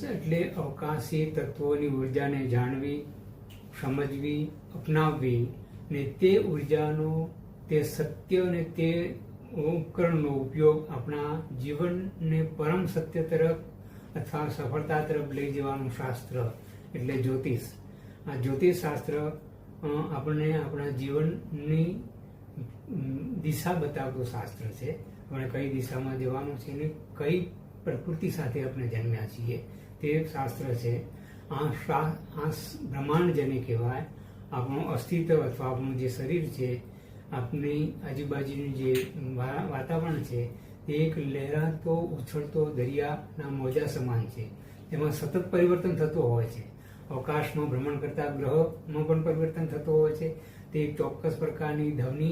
એટલે અવકાશી તત્વોની ઉર્જાને જાણવી, સમજવી, અપનાવવી ને તે ઉર્જાનો, તે સત્ય અને તે ઉપકરણનો ઉપયોગ આપણા જીવનને પરમ સત્ય તરફ અથવા સફળતા તરફ લઈ જવાનું શાસ્ત્ર એટલે જ્યોતિષ. આ જ્યોતિષ શાસ્ત્ર આપણને આપણા જીવનની દિશા બતાવતું શાસ્ત્ર છે. આપણે કઈ દિશામાં જવાનું છે અને કઈ પ્રકૃતિ સાથે આપણે જન્મ્યા છીએ તે શાસ્ત્ર છે. આ બ્રહ્માંડ જેને કહેવાય, આપણું અસ્તિત્વ અથવા આપણું જે શરીર છે, આપણી આજુબાજુનું જે વાતાવરણ છે તે એક લહેરાતો ઉછળતો દરિયાના મોજા સમાન છે. તેમાં સતત પરિવર્તન થતું હોય છે. અવકાશમાં ભ્રમણ કરતા ગ્રહોમાં પણ પરિવર્તન થતું હોય છે. તે એક ચોક્કસ પ્રકારની ધ્વનિ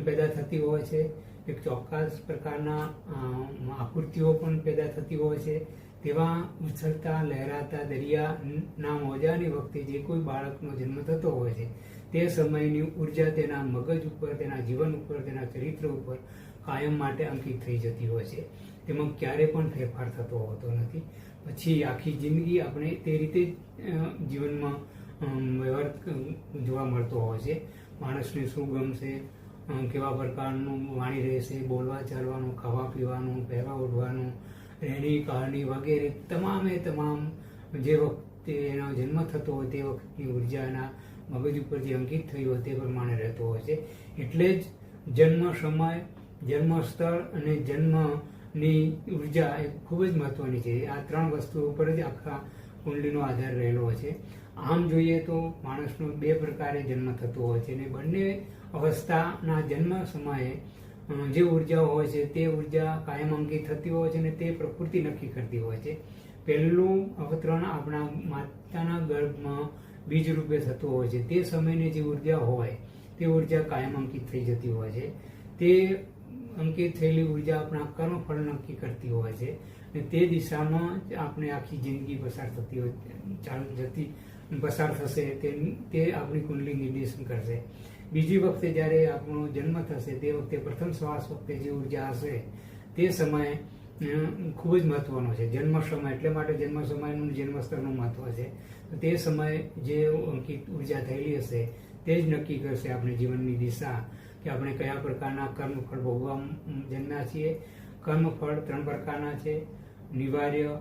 પેદા થતી હોય છે, એક ચોક્કસ પ્રકારના આકૃતિઓ પણ પેદા થતી હોય છે. તેવા ઉછળતા લહેરાતા દરિયાના મોજાની વખતે જે કોઈ બાળકનો જન્મ થતો હોય છે તે સમયની ઉર્જા તેના મગજ ઉપર, તેના જીવન ઉપર, તેના ચરિત્ર ઉપર કાયમ માટે અંકિત થઈ જતી હોય છે. તેમાં ક્યારે પણ ફેરફાર થતો હોતો નથી. પછી આખી જિંદગી આપણે તે રીતે જીવનમાં વ્યવહાર જોવા મળતો હોય છે. માણસને શું ગમશે, કેવા પ્રકારનું વાણી રહેશે, બોલવા ચાલવાનું, ખાવા પીવાનું, પહેરવા ઓઢવાનું, રહેણી કહાણી વગેરે તમામે તમામ જે વખતે એનો જન્મ થતો હોય તે વખતની ઉર્જાના મગજ ઉપર જે અંકિત થયું હોય તે પ્રમાણે રહેતો હોય છે. એટલે જ જન્મ સમય, જન્મ સ્થળ અને જન્મની ઉર્જા એ ખૂબ જ મહત્વની છે. આ ત્રણ વસ્તુઓ ઉપર જ આખા કુંડલીનો આધાર રહેલો હોય છે. આમ જોઈએ તો માણસનો બે પ્રકારે જન્મ થતો હોય છે અને બંને અવસ્થાના જન્મ સમયે જે ઉર્જા હોય છે તે ઉર્જા કાયમ અંકિત થતી હોય છે અને તે પ્રકૃતિ નક્કી કરતી હોય છે. પહેલું અવતરણ આપણા માતાના ગર્ભમાં બીજ રૂપે થતું હોય છે. તે સમયની જે ઉર્જા હોય તે ઉર્જા કાયમ અંકિત થઈ જતી હોય છે. તે અંકિત થયેલી ઉર્જા આપણા કર્મફળ નક્કી કરતી હોય છે અને તે દિશામાં જ આપણે આખી જિંદગી પસાર થશે. તે આપણી કુંડલી નિર્દેશન કરશે. બીજી વખતે જ્યારે આપણો જન્મ થશે તે વખતે પ્રથમ શ્વાસ વખતે જે ઉર્જા હશે તે સમય ખૂબ જ મહત્વનો છે. જન્મ સમય એટલે માટે જન્મ સમયનું જન્મ સ્થળનું મહત્વ છે. તે સમયે જે અંકિત ઉર્જા થયેલી હશે તે જ નક્કી કરશે આપણી જીવનની દિશા, કે આપણે કયા પ્રકારના કર્મફળ ભોગવા જન્મ્યા છીએ. કર્મફળ ત્રણ પ્રકારના છે: નિવાર્ય,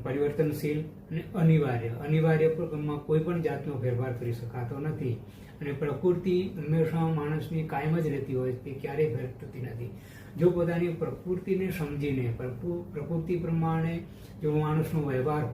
પરિવર્તનશીલ અને અનિવાર્ય. અનિવાર્ય માં કોઈ પણ જાતનો ફેરફાર કરી શકાતો નથી અને પ્રકૃતિ હંમેશા માણસની કાયમ જ રહેતી હોય તે ક્યારેય ફેર થતી નથી. જો પોતાની પ્રકૃતિને સમજીને પ્રકૃતિ પ્રમાણે જો માણસનો વ્યવહાર